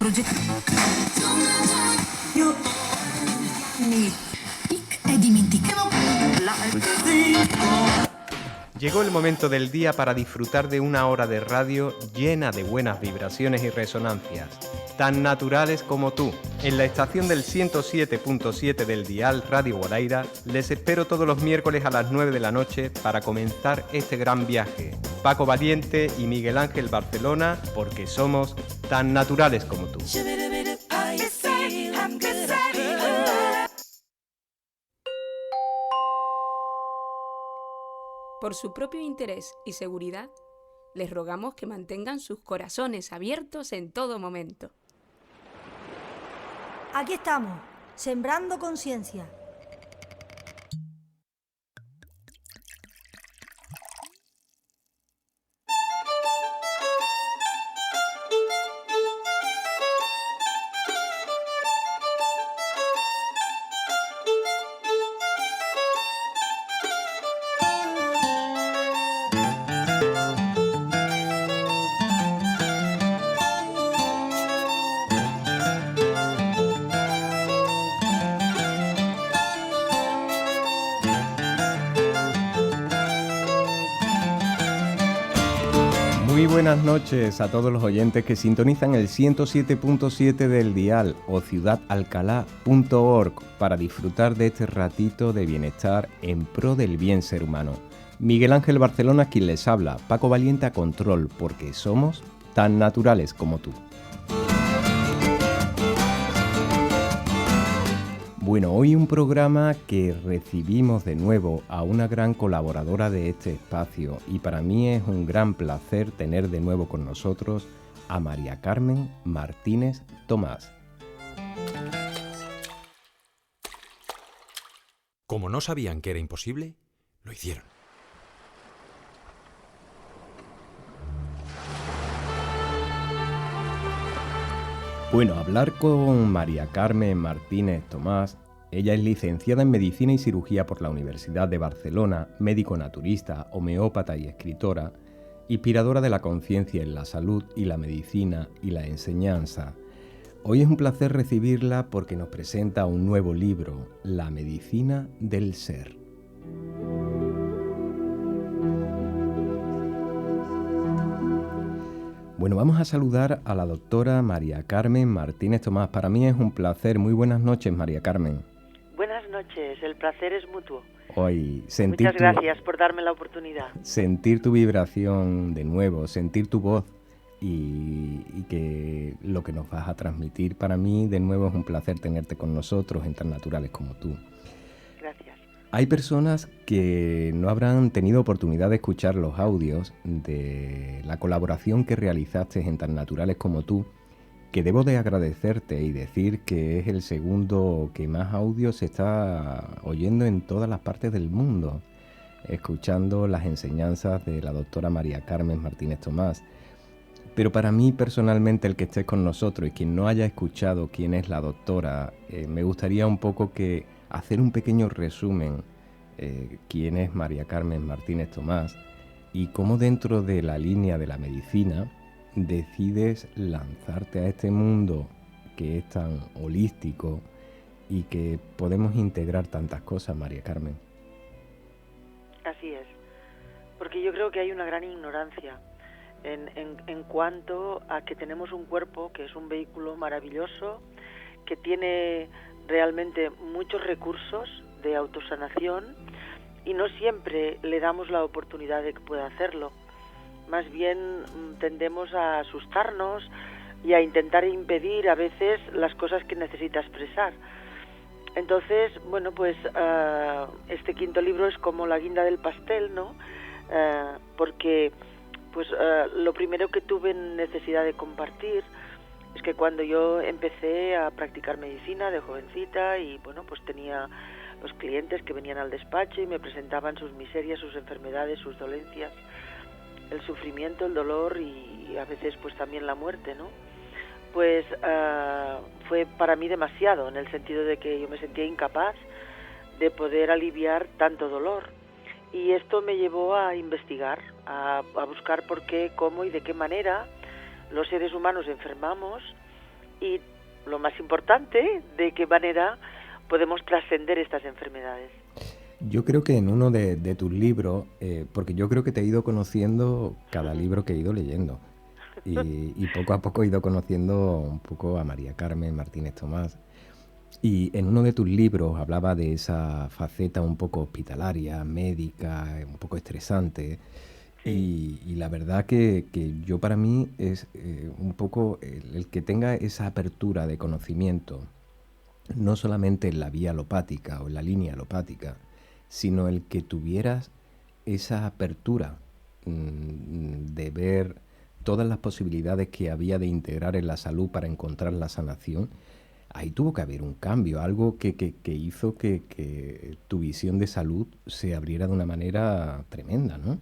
progetto. Io mi e dimentichiamo la. Llegó el momento del día para disfrutar de una hora de radio llena de buenas vibraciones y resonancias, tan naturales como tú. En la estación del 107.7 del dial Radio Guadaira les espero todos los miércoles a las 9 de la noche para comenzar este gran viaje. Paco Valiente y Miguel Ángel Barcelona, porque somos tan naturales como tú. Por su propio interés y seguridad, les rogamos que mantengan sus corazones abiertos en todo momento. Aquí estamos, sembrando conciencia. Muy buenas noches a todos los oyentes que sintonizan el 107.7 del dial o ciudadalcalá.org para disfrutar de este ratito de bienestar en pro del bien ser humano. Miguel Ángel Barcelona es quien les habla, Paco Valiente a control, porque somos tan naturales como tú. Bueno, hoy un programa que recibimos de nuevo a una gran colaboradora de este espacio y para mí es un gran placer tener de nuevo con nosotros a María Carmen Martínez Tomás. Como no sabían que era imposible, lo hicieron. Bueno, hablar con María Carmen Martínez Tomás. Ella es licenciada en Medicina y Cirugía por la Universidad de Barcelona, médico naturista, homeópata y escritora, inspiradora de la conciencia en la salud y la medicina y la enseñanza. Hoy es un placer recibirla porque nos presenta un nuevo libro, La medicina del ser. Bueno, vamos a saludar a la doctora María Carmen Martínez Tomás. Para mí es un placer. Muy buenas noches, María Carmen. Buenas noches, el placer es mutuo. Hoy Muchas gracias por darme la oportunidad. Sentir tu vibración de nuevo, sentir tu voz y que lo que nos vas a transmitir. Para mí, de nuevo, es un placer tenerte con nosotros en tan naturales como tú. Gracias. Hay personas que no habrán tenido oportunidad de escuchar los audios de la colaboración que realizaste en Tan Naturales como tú, que debo de agradecerte y decir que es el segundo que más audios se está oyendo en todas las partes del mundo, escuchando las enseñanzas de la doctora María Carmen Martínez Tomás. Pero para mí personalmente, el que estés con nosotros y quien no haya escuchado quién es la doctora, me gustaría un poco que hacer un pequeño resumen, quién es María Carmen Martínez Tomás y cómo dentro de la línea de la medicina decides lanzarte a este mundo que es tan holístico y que podemos integrar tantas cosas, María Carmen. Así es, porque yo creo que hay una gran ignorancia en cuanto a que tenemos un cuerpo que es un vehículo maravilloso, que tiene realmente muchos recursos de autosanación y no siempre le damos la oportunidad de que pueda hacerlo. Más bien tendemos a asustarnos y a intentar impedir a veces las cosas que necesita expresar. Entonces, bueno, pues este quinto libro es como la guinda del pastel, ¿no? Porque pues lo primero que tuve necesidad de compartir es que cuando yo empecé a practicar medicina de jovencita y bueno, pues tenía los clientes que venían al despacho y me presentaban sus miserias, sus enfermedades, sus dolencias, el sufrimiento, el dolor y a veces pues también la muerte, ¿no? Pues fue para mí demasiado, en el sentido de que yo me sentía incapaz de poder aliviar tanto dolor. Y esto me llevó a investigar, a buscar por qué, cómo y de qué manera los seres humanos enfermamos y, lo más importante, de qué manera podemos trascender estas enfermedades. Yo creo que en uno de tus libros, porque yo creo que te he ido conociendo cada libro que he ido leyendo, y poco a poco he ido conociendo un poco a María Carmen Martínez Tomás, y en uno de tus libros hablaba de esa faceta un poco hospitalaria, médica, un poco estresante, y la verdad que yo, para mí, es un poco el que tenga esa apertura de conocimiento, no solamente en la vía alopática o en la línea alopática, sino el que tuvieras esa apertura de ver todas las posibilidades que había de integrar en la salud para encontrar la sanación. Ahí tuvo que haber un cambio, algo que hizo que tu visión de salud se abriera de una manera tremenda, ¿no?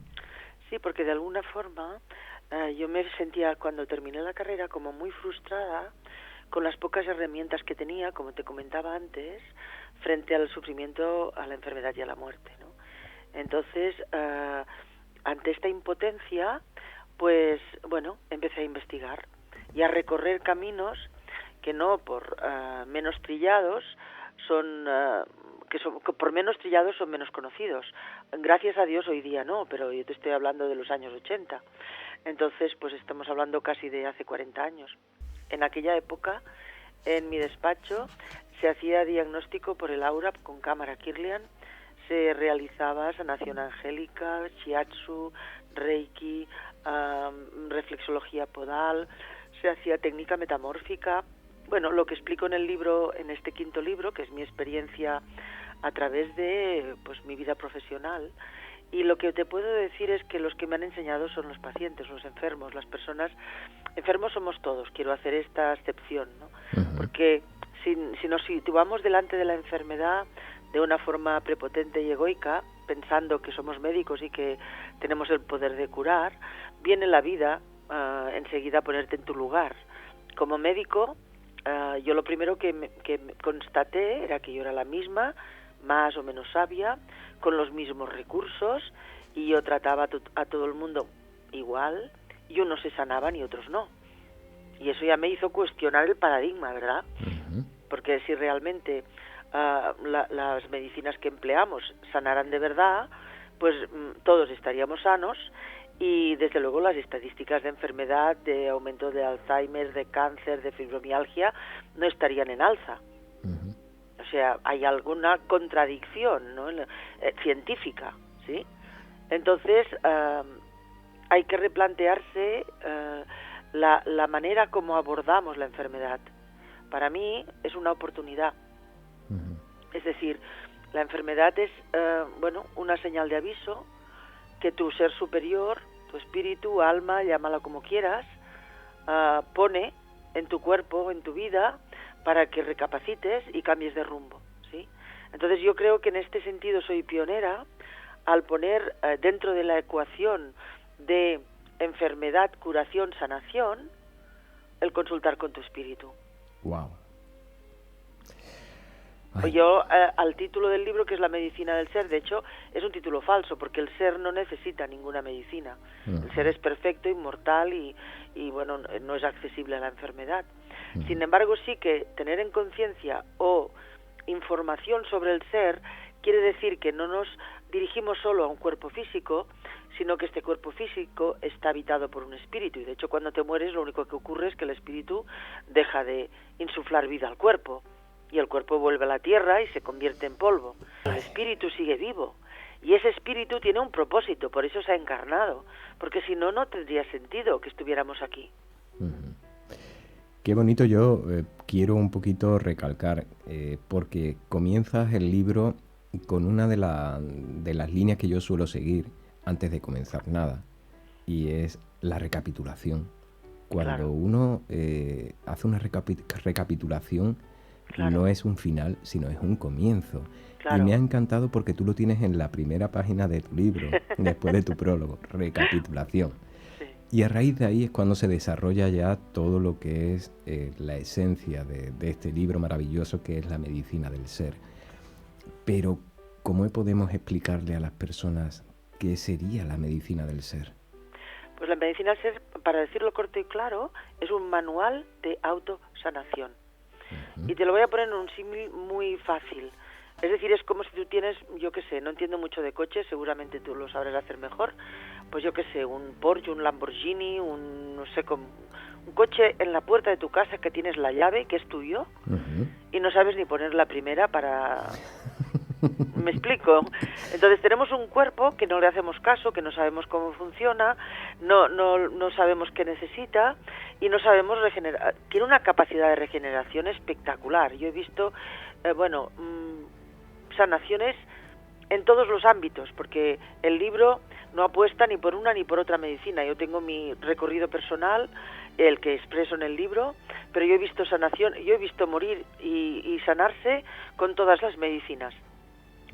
Sí, porque de alguna forma yo me sentía, cuando terminé la carrera, como muy frustrada con las pocas herramientas que tenía, como te comentaba antes, frente al sufrimiento, a la enfermedad y a la muerte, ¿no? Entonces, ante esta impotencia, pues, bueno, empecé a investigar y a recorrer caminos que no por menos trillados que por menos trillados son menos conocidos. Gracias a Dios hoy día no, pero yo te estoy hablando de los años 80. Entonces, pues estamos hablando casi de hace 40 años. En aquella época, en mi despacho, se hacía diagnóstico por el aura con cámara Kirlian, se realizaba sanación angélica, shiatsu, reiki, reflexología podal, se hacía técnica metamórfica. Bueno, lo que explico en el libro, en este 5º libro, que es mi experiencia a través de, pues, mi vida profesional, y lo que te puedo decir es que los que me han enseñado son los pacientes, los enfermos, las personas. Enfermos somos todos, quiero hacer esta excepción, ¿no? Porque si nos situamos delante de la enfermedad de una forma prepotente y egoica, pensando que somos médicos y que tenemos el poder de curar, viene la vida enseguida a ponerte en tu lugar. Como médico, yo lo primero que constaté era que yo era la misma, más o menos sabia, con los mismos recursos, y yo trataba a todo el mundo igual, y unos se sanaban y otros no. Y eso ya me hizo cuestionar el paradigma, ¿verdad? Porque si realmente las medicinas que empleamos sanaran de verdad, pues todos estaríamos sanos, y desde luego las estadísticas de enfermedad, de aumento de Alzheimer, de cáncer, de fibromialgia, no estarían en alza. O sea, hay alguna contradicción, ¿no? Científica, ¿sí? Entonces, hay que replantearse la manera como abordamos la enfermedad. Para mí es una oportunidad. Es decir, la enfermedad es, una señal de aviso que tu ser superior, tu espíritu, alma, llámala como quieras, pone en tu cuerpo, en tu vida, para que recapacites y cambies de rumbo, ¿sí? Entonces yo creo que en este sentido soy pionera al poner dentro de la ecuación de enfermedad, curación, sanación, el consultar con tu espíritu. Wow. Yo, al título del libro, que es La medicina del ser, de hecho, es un título falso, porque el ser no necesita ninguna medicina. El ser es perfecto, inmortal y bueno, no es accesible a la enfermedad. Sin embargo, sí que tener en conciencia o información sobre el ser quiere decir que no nos dirigimos solo a un cuerpo físico, sino que este cuerpo físico está habitado por un espíritu. Y de hecho, cuando te mueres, lo único que ocurre es que el espíritu deja de insuflar vida al cuerpo, y el cuerpo vuelve a la tierra y se convierte en polvo. El espíritu sigue vivo, y ese espíritu tiene un propósito, por eso se ha encarnado, porque si no, no tendría sentido que estuviéramos aquí. Qué bonito. Yo quiero un poquito recalcar, porque comienzas el libro con una de las líneas que yo suelo seguir antes de comenzar nada, y es la recapitulación. Cuando uno hace una recapitulación, no es un final, sino es un comienzo. Y me ha encantado porque tú lo tienes en la primera página de tu libro, después de tu prólogo, recapitulación. Y a raíz de ahí es cuando se desarrolla ya todo lo que es la esencia de este libro maravilloso, que es La medicina del ser. Pero, ¿cómo podemos explicarle a las personas qué sería la medicina del ser? Pues la medicina del ser, para decirlo corto y claro, es un manual de autosanación. Y te lo voy a poner en un símil muy fácil. Es decir, es como si tú tienes, yo qué sé, no entiendo mucho de coches, seguramente tú lo sabrás hacer mejor, pues yo qué sé, un Porsche, un Lamborghini, un coche en la puerta de tu casa que tienes la llave, que es tuyo, y no sabes ni poner la primera para... ¿Me explico? Entonces tenemos un cuerpo que no le hacemos caso, que no sabemos cómo funciona, no sabemos qué necesita y no sabemos regenerar. Tiene una capacidad de regeneración espectacular. Yo he visto, sanaciones en todos los ámbitos, porque el libro no apuesta ni por una ni por otra medicina. Yo tengo mi recorrido personal, el que expreso en el libro, pero yo he visto sanación, yo he visto morir y sanarse con todas las medicinas.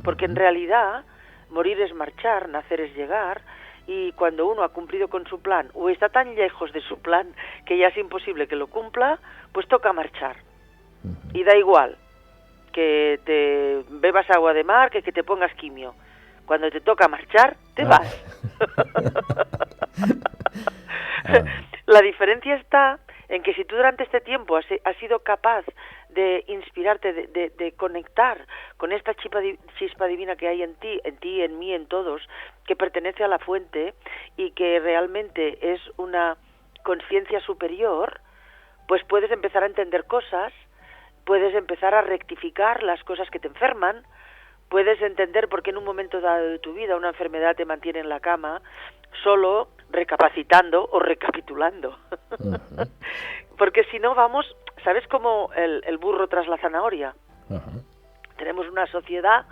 Porque en realidad morir es marchar, nacer es llegar, y cuando uno ha cumplido con su plan o está tan lejos de su plan que ya es imposible que lo cumpla, pues toca marchar. Y da igual que te bebas agua de mar que te pongas quimio. Cuando te toca marchar, te vas. La diferencia está en que si tú durante este tiempo has sido capaz de inspirarte, de conectar con esta chispa divina que hay en ti, en mí, en todos, que pertenece a la fuente y que realmente es una conciencia superior, pues puedes empezar a entender cosas, puedes empezar a rectificar las cosas que te enferman, puedes entender por qué en un momento dado de tu vida una enfermedad te mantiene en la cama, solo recapacitando o recapitulando. Porque si no vamos, ¿sabes cómo el burro tras la zanahoria? Tenemos una sociedad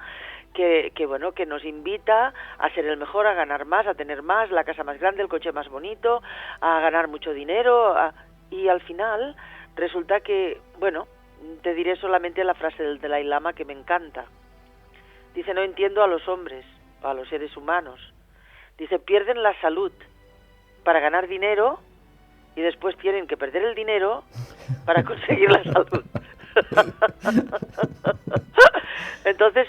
que nos invita a ser el mejor, a ganar más, a tener más, la casa más grande, el coche más bonito, a ganar mucho dinero, y al final resulta que, te diré solamente la frase del Dalai Lama que me encanta. Dice, no entiendo a los hombres, a los seres humanos. Dice, pierden la salud para ganar dinero y después tienen que perder el dinero para conseguir la salud. Entonces,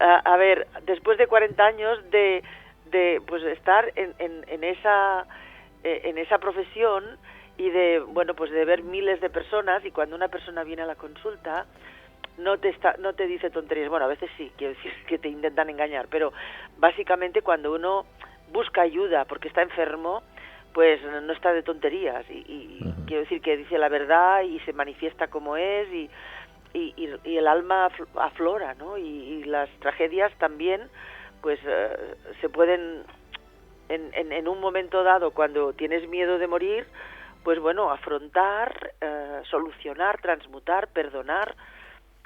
a ver, después de 40 años de pues estar en esa profesión y de ver miles de personas, y cuando una persona viene a la consulta no te dice tonterías. Bueno, a veces sí, quiero decir que te intentan engañar, pero básicamente cuando uno busca ayuda porque está enfermo, pues no está de tonterías y quiero decir que dice la verdad y se manifiesta como es y el alma aflora, ¿no? Y las tragedias también pues se pueden en un momento dado, cuando tienes miedo de morir, pues afrontar, solucionar, transmutar, perdonar,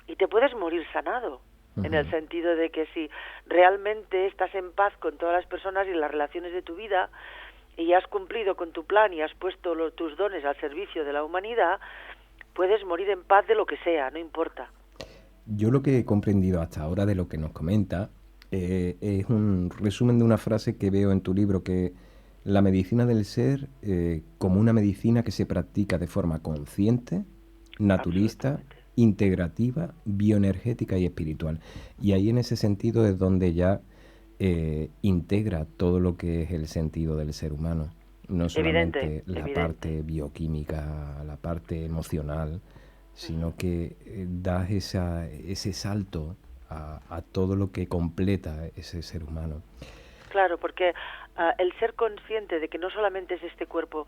y te puedes morir sanado. En el sentido de que si realmente estás en paz con todas las personas y las relaciones de tu vida y has cumplido con tu plan y has puesto tus dones al servicio de la humanidad, puedes morir en paz de lo que sea, no importa. Yo lo que he comprendido hasta ahora de lo que nos comenta es un resumen de una frase que veo en tu libro, que la medicina del ser como una medicina que se practica de forma consciente, naturista, integrativa, bioenergética y espiritual. Y ahí en ese sentido es donde ya integra todo lo que es el sentido del ser humano. No solamente la parte bioquímica, la parte emocional, sino que das ese salto a todo lo que completa ese ser humano. Claro, porque el ser consciente de que no solamente es este cuerpo,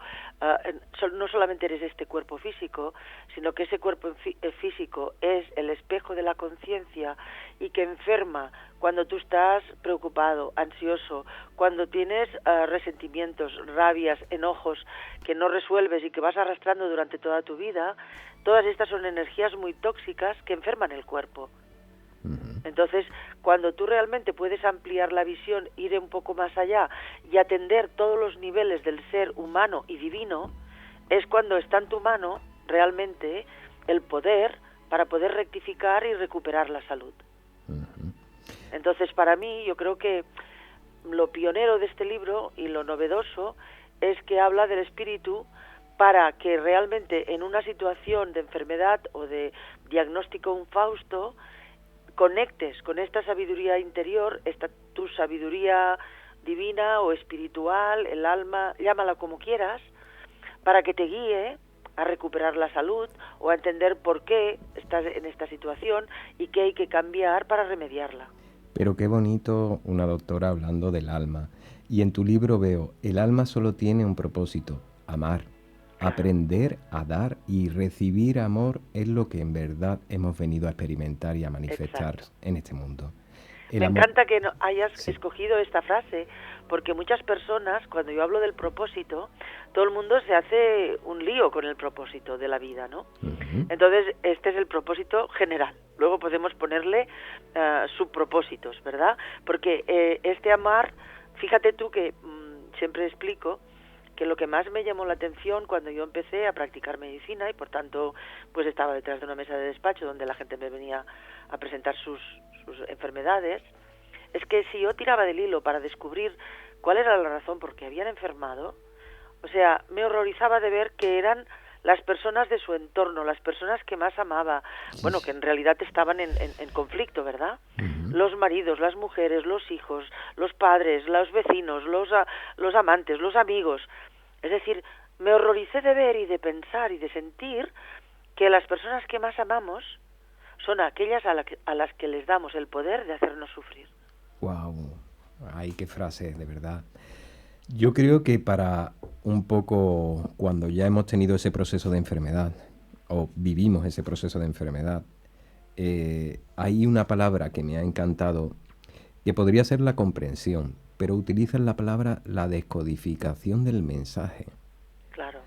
no solamente eres este cuerpo físico, sino que ese cuerpo físico es el espejo de la conciencia y que enferma cuando tú estás preocupado, ansioso, cuando tienes resentimientos, rabias, enojos que no resuelves y que vas arrastrando durante toda tu vida. Todas estas son energías muy tóxicas que enferman el cuerpo. Entonces, cuando tú realmente puedes ampliar la visión, ir un poco más allá y atender todos los niveles del ser humano y divino, es cuando está en tu mano realmente el poder para poder rectificar y recuperar la salud. Entonces, para mí, yo creo que lo pionero de este libro y lo novedoso es que habla del espíritu para que realmente en una situación de enfermedad o de diagnóstico infausto conectes con esta sabiduría interior, tu sabiduría divina o espiritual, el alma, llámala como quieras, para que te guíe a recuperar la salud o a entender por qué estás en esta situación y qué hay que cambiar para remediarla. Pero qué bonito una doctora hablando del alma. Y en tu libro veo, el alma solo tiene un propósito, amar. Aprender a dar y recibir amor es lo que en verdad hemos venido a experimentar y a manifestar en este mundo. Me encanta que hayas escogido esta frase, porque muchas personas, cuando yo hablo del propósito, todo el mundo se hace un lío con el propósito de la vida, ¿no? Uh-huh. Entonces, este es el propósito general. Luego podemos ponerle subpropósitos, ¿verdad? Porque este amar, fíjate tú que siempre explico que lo que más me llamó la atención cuando yo empecé a practicar medicina, y por tanto pues estaba detrás de una mesa de despacho donde la gente me venía a presentar sus enfermedades, es que si yo tiraba del hilo para descubrir cuál era la razón por qué habían enfermado, o sea, me horrorizaba de ver que eran las personas de su entorno, las personas que más amaba, bueno, que en realidad estaban en conflicto, ¿verdad? Uh-huh. Los maridos, las mujeres, los hijos, los padres, los vecinos, los amantes, los amigos. Es decir, me horroricé de ver y de pensar y de sentir que las personas que más amamos son aquellas a las que les damos el poder de hacernos sufrir. ¡Wow! ¡Ay, qué frase, de verdad! Yo creo que para un poco cuando ya hemos tenido ese proceso de enfermedad o vivimos ese proceso de enfermedad, hay una palabra que me ha encantado que podría ser la comprensión, pero utilizan la palabra la descodificación del mensaje. Claro.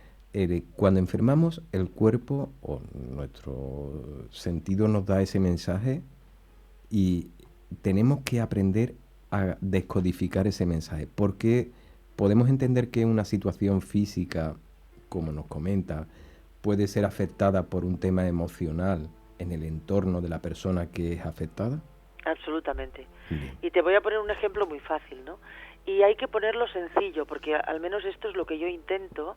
Cuando enfermamos, el cuerpo o nuestro sentido nos da ese mensaje y tenemos que aprender a descodificar ese mensaje, porque podemos entender que una situación física, como nos comenta, puede ser afectada por un tema emocional en el entorno de la persona que es afectada. Absolutamente. Bien. Y te voy a poner un ejemplo muy fácil, ¿no? Y hay que ponerlo sencillo, porque al menos esto es lo que yo intento.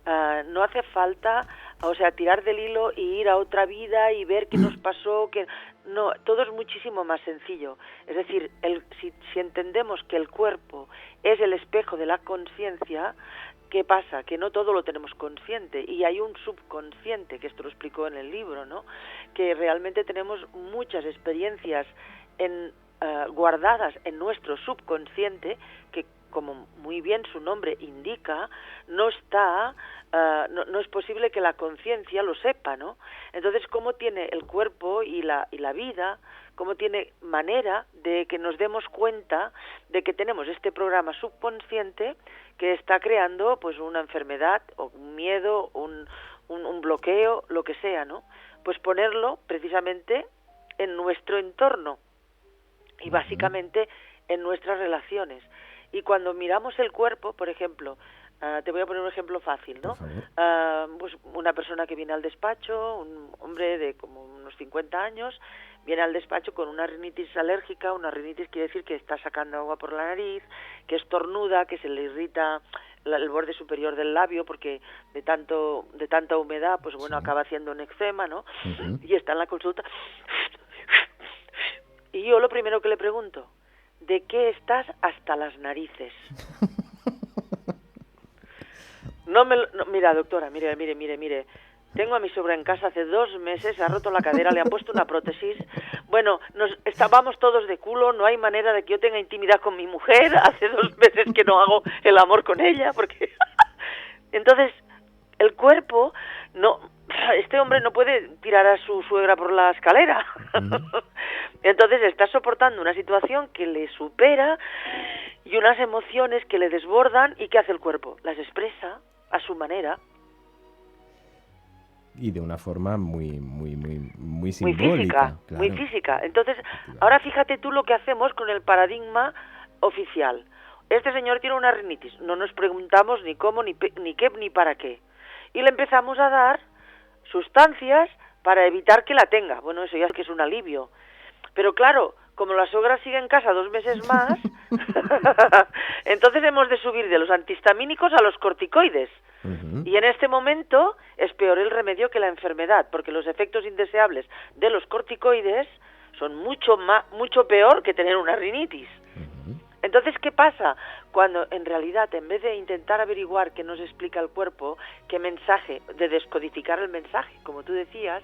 No hace falta, o sea, tirar del hilo y ir a otra vida y ver qué nos pasó, que no, todo es muchísimo más sencillo. Es decir, si entendemos que el cuerpo es el espejo de la conciencia, ¿qué pasa? Que no todo lo tenemos consciente y hay un subconsciente, que esto lo explicó en el libro, ¿no? Que realmente tenemos muchas experiencias guardadas en nuestro subconsciente que, como muy bien su nombre indica, no es posible que la conciencia lo sepa, ¿no? Entonces, ¿cómo tiene el cuerpo y la vida, cómo tiene manera de que nos demos cuenta de que tenemos este programa subconsciente que está creando pues una enfermedad o un miedo, un bloqueo, lo que sea, ¿no? Pues ponerlo precisamente en nuestro entorno y básicamente en nuestras relaciones. Y cuando miramos el cuerpo, por ejemplo, te voy a poner un ejemplo fácil, ¿no? Pues una persona que viene al despacho, un hombre de como unos 50 años, viene al despacho con una rinitis alérgica. Una rinitis quiere decir que está sacando agua por la nariz, que estornuda, que se le irrita el borde superior del labio porque de tanta humedad, pues bueno, acaba haciendo un eczema, ¿no? Uh-huh. Y está en la consulta. Y yo lo primero que le pregunto, ¿de qué estás hasta las narices? Mira, doctora, mire. Tengo a mi suegra en casa hace 2 meses, se ha roto la cadera, le han puesto una prótesis. Bueno, estábamos todos de culo, no hay manera de que yo tenga intimidad con mi mujer. Hace 2 meses que no hago el amor con ella, porque... Entonces, el cuerpo, este hombre no puede tirar a su suegra por la escalera. Entonces está soportando una situación que le supera y unas emociones que le desbordan. ¿Y qué hace el cuerpo? Las expresa a su manera. Y de una forma muy simbólica. Muy física, claro. Muy física. Entonces, ahora fíjate tú lo que hacemos con el paradigma oficial. Este señor tiene una rinitis. No nos preguntamos ni cómo, ni qué, ni para qué. Y le empezamos a dar sustancias para evitar que la tenga. Bueno, eso ya es que es un alivio. Pero claro, como la suegra sigue en casa 2 meses más, entonces hemos de subir de los antihistamínicos a los corticoides. Uh-huh. Y en este momento es peor el remedio que la enfermedad, porque los efectos indeseables de los corticoides son mucho peor que tener una rinitis. Uh-huh. Entonces, ¿qué pasa? Cuando en realidad, en vez de intentar averiguar qué nos explica el cuerpo, qué mensaje, de descodificar el mensaje, como tú decías,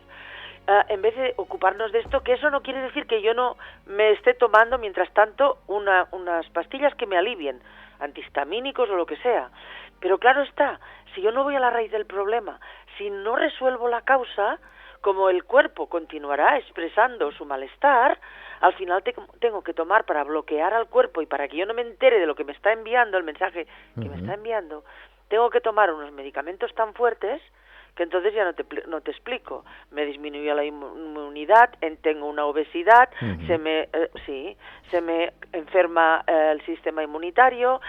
en vez de ocuparnos de esto, que eso no quiere decir que yo no me esté tomando, mientras tanto, unas pastillas que me alivien, antihistamínicos o lo que sea. Pero claro está, si yo no voy a la raíz del problema, si no resuelvo la causa, como el cuerpo continuará expresando su malestar, al final tengo que tomar para bloquear al cuerpo y para que yo no me entere de lo que me está enviando, el mensaje que me está enviando, tengo que tomar unos medicamentos tan fuertes que entonces ya no te explico. Me disminuye la inmunidad, tengo una obesidad, se me enferma el sistema inmunitario,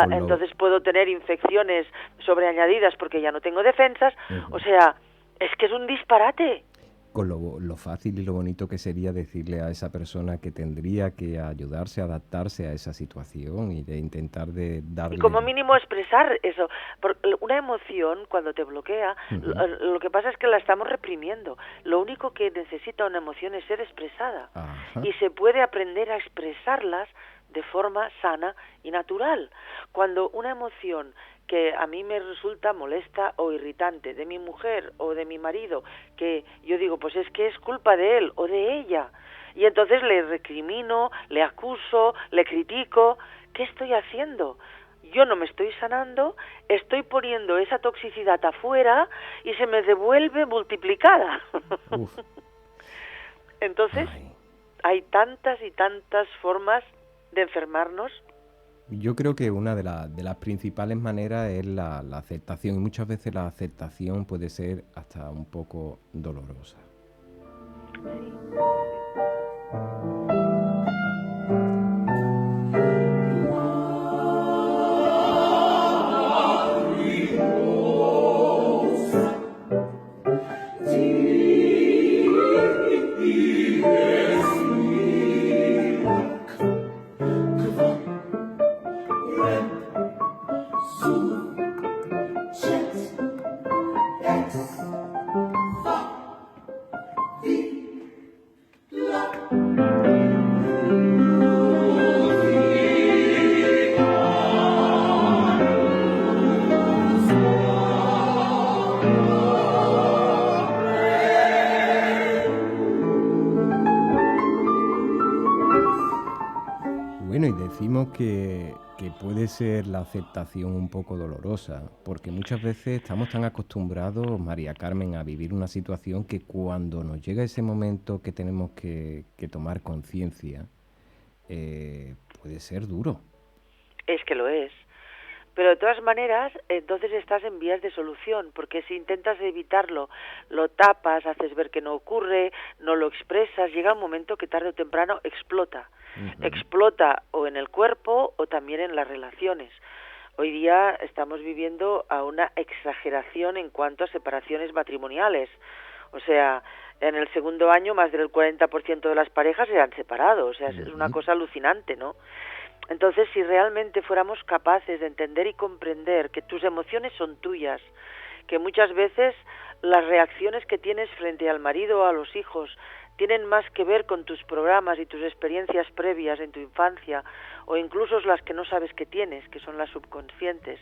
entonces puedo tener infecciones sobreañadidas porque ya no tengo defensas. O sea, es que es un disparate. Con lo fácil y lo bonito que sería decirle a esa persona que tendría que ayudarse a adaptarse a esa situación y de intentar de darle... Y como mínimo expresar eso. Porque una emoción, cuando te bloquea, lo que pasa es que la estamos reprimiendo. Lo único que necesita una emoción es ser expresada. Ajá. Y se puede aprender a expresarlas de forma sana y natural. Cuando una emoción que a mí me resulta molesta o irritante de mi mujer o de mi marido, que yo digo, pues es que es culpa de él o de ella, y entonces le recrimino, le acuso, le critico, ¿qué estoy haciendo? Yo no me estoy sanando, estoy poniendo esa toxicidad afuera y se me devuelve multiplicada. Entonces, hay tantas y tantas formas de enfermarnos. Yo creo que una de las principales maneras es la aceptación, y muchas veces la aceptación puede ser hasta un poco dolorosa. Sí. Bueno, y decimos que puede ser la aceptación un poco dolorosa, porque muchas veces estamos tan acostumbrados, María Carmen, a vivir una situación que cuando nos llega ese momento que tenemos que tomar conciencia, puede ser duro. Es que lo es. Pero de todas maneras, entonces estás en vías de solución, porque si intentas evitarlo, lo tapas, haces ver que no ocurre, no lo expresas, llega un momento que tarde o temprano explota. Explota o en el cuerpo o también en las relaciones. Hoy día estamos viviendo a una exageración en cuanto a separaciones matrimoniales. O sea, en el segundo año más del 40% de las parejas se han separado. O sea, es una cosa alucinante, ¿no? Entonces, si realmente fuéramos capaces de entender y comprender que tus emociones son tuyas, que muchas veces las reacciones que tienes frente al marido o a los hijos tienen más que ver con tus programas y tus experiencias previas en tu infancia, o incluso las que no sabes que tienes, que son las subconscientes.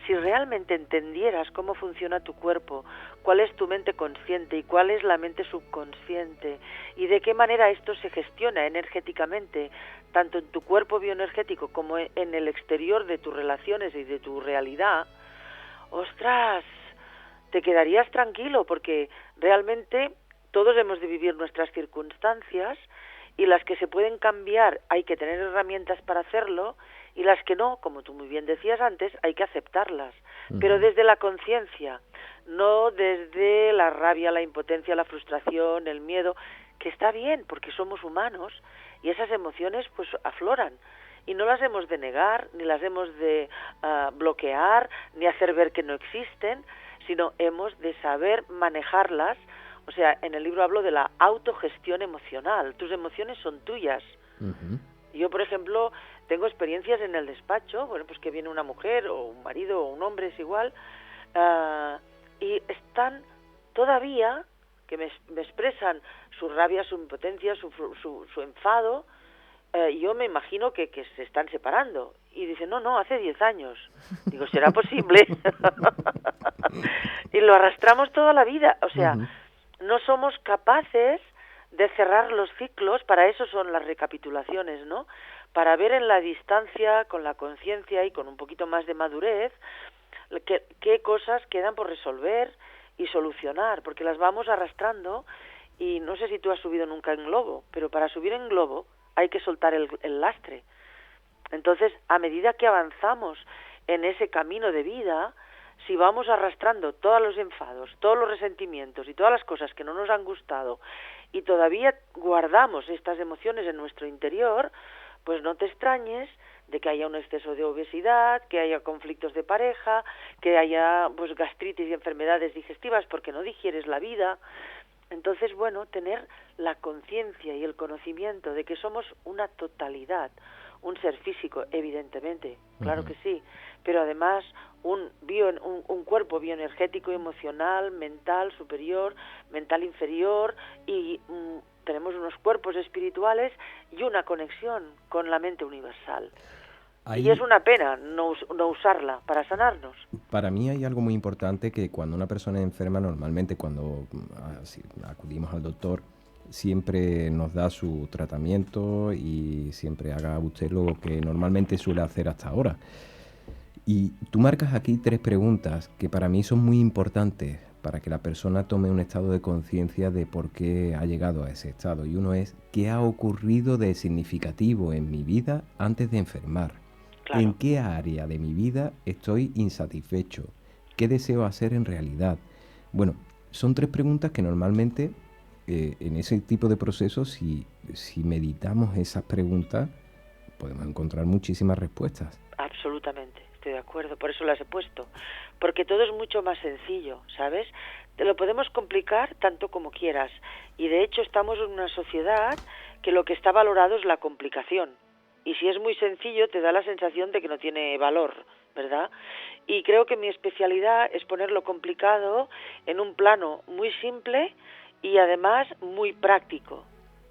Si realmente entendieras cómo funciona tu cuerpo, cuál es tu mente consciente y cuál es la mente subconsciente, y de qué manera esto se gestiona energéticamente, tanto en tu cuerpo bioenergético como en el exterior de tus relaciones y de tu realidad, ¡ostras!, te quedarías tranquilo, porque realmente todos hemos de vivir nuestras circunstancias, y las que se pueden cambiar hay que tener herramientas para hacerlo, y las que no, como tú muy bien decías antes, hay que aceptarlas, pero desde la conciencia, no desde la rabia, la impotencia, la frustración, el miedo, que está bien porque somos humanos y esas emociones pues afloran, y no las hemos de negar, ni las hemos de bloquear, ni hacer ver que no existen, sino hemos de saber manejarlas. O sea, en el libro hablo de la autogestión emocional. Tus emociones son tuyas. Yo, por ejemplo, tengo experiencias en el despacho, bueno, pues que viene una mujer o un marido o un hombre, es igual, y están todavía, que me expresan su rabia, su impotencia, su enfado, yo me imagino que se están separando. Y dice, no, hace 10 años. Digo, ¿será posible? Y lo arrastramos toda la vida. O sea, no somos capaces de cerrar los ciclos. Para eso son las recapitulaciones, ¿no? Para ver en la distancia, con la conciencia y con un poquito más de madurez, qué cosas quedan por resolver y solucionar, porque las vamos arrastrando. Y no sé si tú has subido nunca en globo, pero para subir en globo hay que soltar el lastre. Entonces, a medida que avanzamos en ese camino de vida, si vamos arrastrando todos los enfados, todos los resentimientos y todas las cosas que no nos han gustado y todavía guardamos estas emociones en nuestro interior, pues no te extrañes de que haya un exceso de obesidad, que haya conflictos de pareja, que haya pues gastritis y enfermedades digestivas porque no digieres la vida. Entonces, bueno, tener la conciencia y el conocimiento de que somos una totalidad, un ser físico, evidentemente, claro que sí, pero además un cuerpo bioenergético, emocional, mental superior, mental inferior, y tenemos unos cuerpos espirituales y una conexión con la mente universal. Y es una pena no usarla para sanarnos. Para mí hay algo muy importante, que cuando una persona es enferma, normalmente cuando acudimos al doctor, siempre nos da su tratamiento y siempre haga usted lo que normalmente suele hacer hasta ahora. Y tú marcas aquí 3 preguntas que para mí son muy importantes para que la persona tome un estado de conciencia de por qué ha llegado a ese estado. Y uno es, ¿qué ha ocurrido de significativo en mi vida antes de enfermar? Claro. ¿En qué área de mi vida estoy insatisfecho? ¿Qué deseo hacer en realidad? Bueno, son 3 preguntas que normalmente en ese tipo de procesos, si meditamos esas preguntas, podemos encontrar muchísimas respuestas. Absolutamente, estoy de acuerdo, por eso las he puesto. Porque todo es mucho más sencillo, ¿sabes? Te lo podemos complicar tanto como quieras. Y de hecho estamos en una sociedad que lo que está valorado es la complicación. Y si es muy sencillo, te da la sensación de que no tiene valor, ¿verdad? Y creo que mi especialidad es poner lo complicado en un plano muy simple y además muy práctico.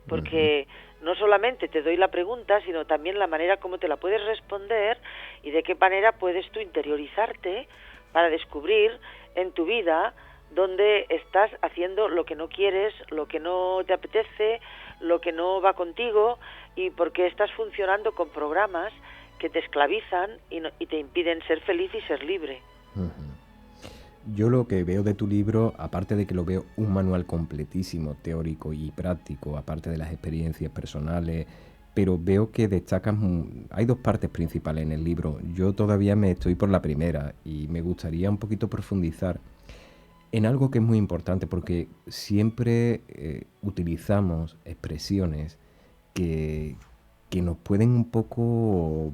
Porque no solamente te doy la pregunta, sino también la manera como te la puedes responder y de qué manera puedes tú interiorizarte para descubrir en tu vida dónde estás haciendo lo que no quieres, lo que no te apetece, lo que no va contigo, y por qué estás funcionando con programas que te esclavizan y te impiden ser feliz y ser libre. Yo lo que veo de tu libro, aparte de que lo veo un manual completísimo, teórico y práctico, aparte de las experiencias personales, pero veo que destacas, hay 2 partes principales en el libro. Yo todavía me estoy por la primera y me gustaría un poquito profundizar en algo que es muy importante, porque siempre utilizamos expresiones que nos pueden un poco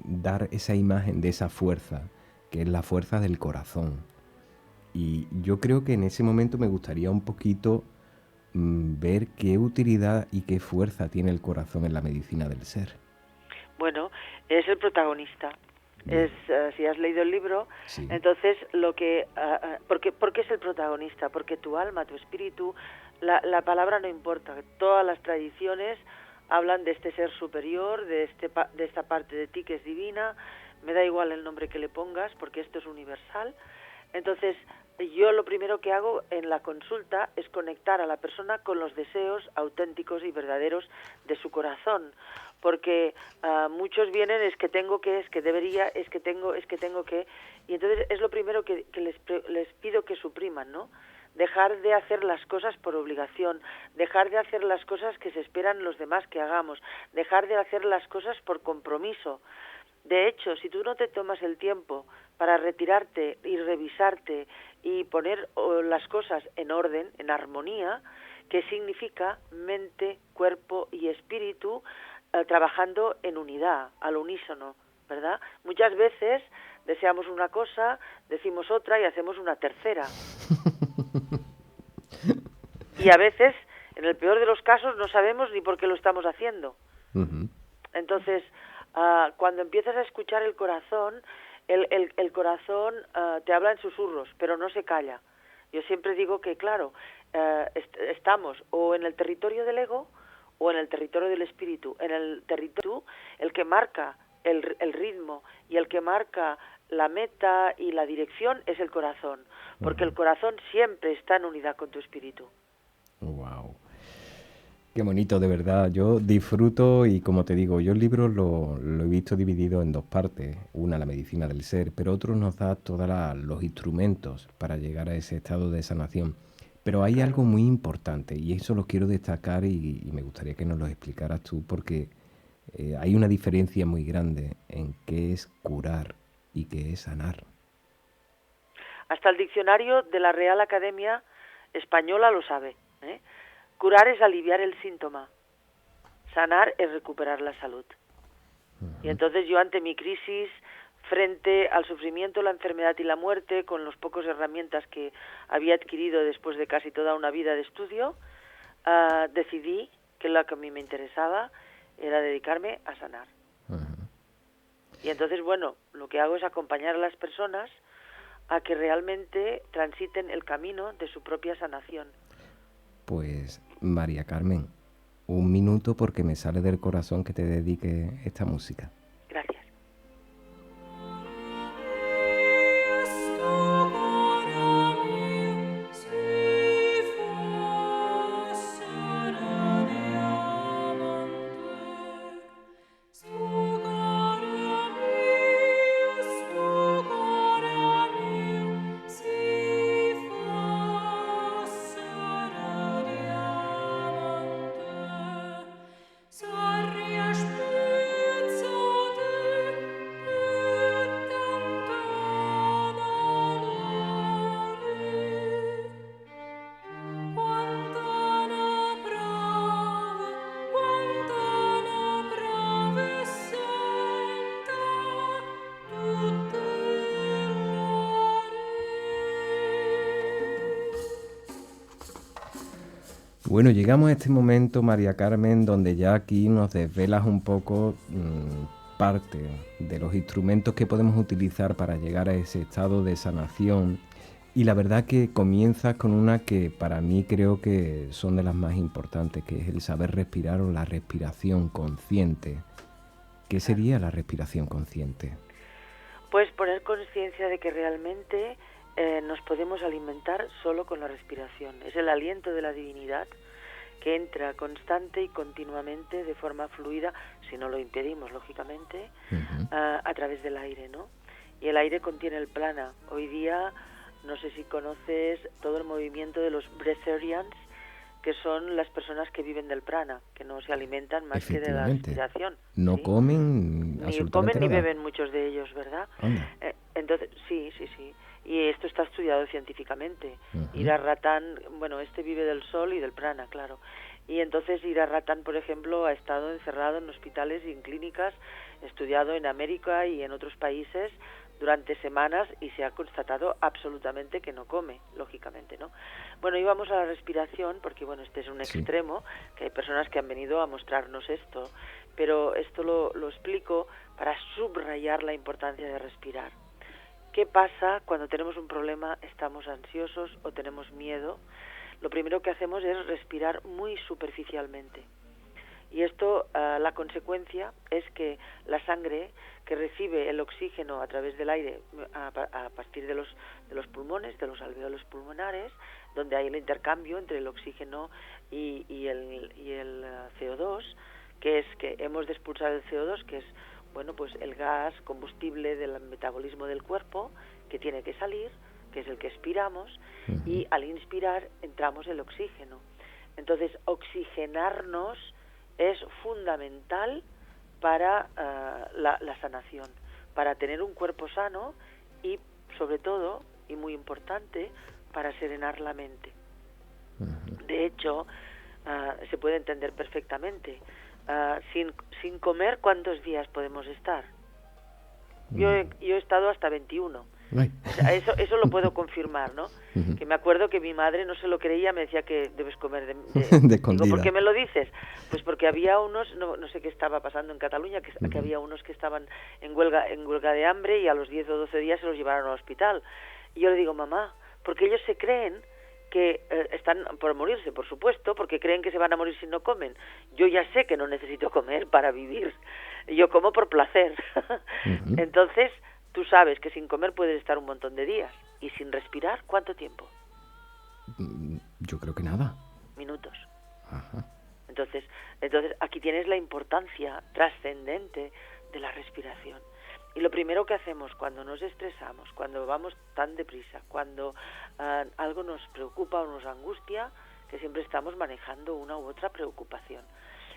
dar esa imagen de esa fuerza, que es la fuerza del corazón. Y yo creo que en ese momento me gustaría un poquito ver qué utilidad y qué fuerza tiene el corazón en la medicina del ser. Bueno, es el protagonista. Si has leído el libro, sí. Entonces ¿por qué es el protagonista? Porque tu alma, tu espíritu, la palabra no importa. Todas las tradiciones hablan de este ser superior, de esta parte de ti que es divina. Me da igual el nombre que le pongas, porque esto es universal. Entonces, yo lo primero que hago en la consulta es conectar a la persona con los deseos auténticos y verdaderos de su corazón, porque muchos vienen, es que tengo que, es que debería, es que tengo que, y entonces es lo primero que les pido que supriman, ¿no? Dejar de hacer las cosas por obligación, dejar de hacer las cosas que se esperan los demás que hagamos, dejar de hacer las cosas por compromiso. De hecho, si tú no te tomas el tiempo para retirarte y revisarte y poner las cosas en orden, en armonía, que significa mente, cuerpo y espíritu trabajando en unidad, al unísono, ¿verdad? Muchas veces deseamos una cosa, decimos otra y hacemos una tercera. Y a veces, en el peor de los casos, no sabemos ni por qué lo estamos haciendo. Entonces, cuando empiezas a escuchar el corazón, el corazón te habla en susurros, pero no se calla. Yo siempre digo que, claro, estamos o en el territorio del ego o en el territorio del espíritu. En el territorio, el que marca el ritmo y el que marca la meta y la dirección es el corazón, porque el corazón siempre está en unidad con tu espíritu. Wow. Qué bonito, de verdad. Yo disfruto y, como te digo, yo el libro lo he visto dividido en dos partes. Una, la medicina del ser, pero otro nos da todos los instrumentos para llegar a ese estado de sanación. Pero hay algo muy importante y eso lo quiero destacar y me gustaría que nos lo explicaras tú, porque hay una diferencia muy grande en qué es curar y qué es sanar. Hasta el diccionario de la Real Academia Española lo sabe, ¿eh? Curar es aliviar el síntoma, sanar es recuperar la salud. Y entonces yo, ante mi crisis, frente al sufrimiento, la enfermedad y la muerte, con las pocas herramientas que había adquirido después de casi toda una vida de estudio, decidí que lo que a mí me interesaba era dedicarme a sanar. Y entonces, bueno, lo que hago es acompañar a las personas a que realmente transiten el camino de su propia sanación. Pues, María Carmen, un minuto porque me sale del corazón que te dedique esta música. Gracias. Bueno, llegamos a este momento, María Carmen, donde ya aquí nos desvelas un poco parte de los instrumentos que podemos utilizar para llegar a ese estado de sanación. Y la verdad que comienzas con una que para mí creo que son de las más importantes, que es el saber respirar o la respiración consciente. ¿Qué sería la respiración consciente? Pues poner conciencia de que realmente nos podemos alimentar solo con la respiración. Es el aliento de la divinidad que entra constante y continuamente de forma fluida, si no lo impedimos, lógicamente, a través del aire, ¿no? Y el aire contiene el prana. Hoy día, no sé si conoces todo el movimiento de los breatharians, que son las personas que viven del prana, que no se alimentan más que de la respiración. No ¿sí? comen ni absolutamente comen ni nada. beben muchos de ellos, ¿verdad? Entonces, sí. Y esto está estudiado científicamente. Ira Ratán, bueno, vive del sol y del prana, claro. Y entonces Ira Ratán, por ejemplo, ha estado encerrado en hospitales y en clínicas, estudiado en América y en otros países durante semanas y se ha constatado absolutamente que no come, lógicamente, ¿no? Bueno, y vamos a la respiración, porque bueno, este es un extremo, que hay personas que han venido a mostrarnos esto, pero esto lo explico para subrayar la importancia de respirar. ¿Qué pasa cuando tenemos un problema, estamos ansiosos o tenemos miedo? Lo primero que hacemos es respirar muy superficialmente. Y esto, la consecuencia es que la sangre que recibe el oxígeno a través del aire a partir de los pulmones, de los alveolos pulmonares, donde hay el intercambio entre el oxígeno y el CO2, que es que hemos de expulsar el CO2, que es pues el gas combustible del metabolismo del cuerpo, que tiene que salir, que es el que expiramos, y al inspirar entramos el oxígeno. Entonces, oxigenarnos es fundamental para la sanación, para tener un cuerpo sano y, sobre todo, y muy importante, para serenar la mente. De hecho, se puede entender perfectamente. Sin comer, ¿cuántos días podemos estar? Yo he estado hasta 21. O sea, eso lo puedo confirmar, ¿no? Que me acuerdo que mi madre no se lo creía, me decía que debes comer de escondida. Digo, ¿por qué me lo dices? Pues porque había unos, no sé qué estaba pasando en Cataluña, que había unos que estaban en huelga de hambre y a los 10 o 12 días se los llevaron al hospital. Y yo le digo, mamá, porque ellos se creen porque están por morirse, por supuesto, porque creen que se van a morir si no comen. Yo ya sé que no necesito comer para vivir. Yo como por placer. Ujú. Entonces, tú sabes que sin comer puedes estar un montón de días. ¿Y sin respirar cuánto tiempo? Yo creo que nada. Minutos. Ajá. Entonces aquí tienes la importancia trascendente de la respiración. Y lo primero que hacemos cuando nos estresamos, cuando vamos tan deprisa, cuando algo nos preocupa o nos angustia, que siempre estamos manejando una u otra preocupación.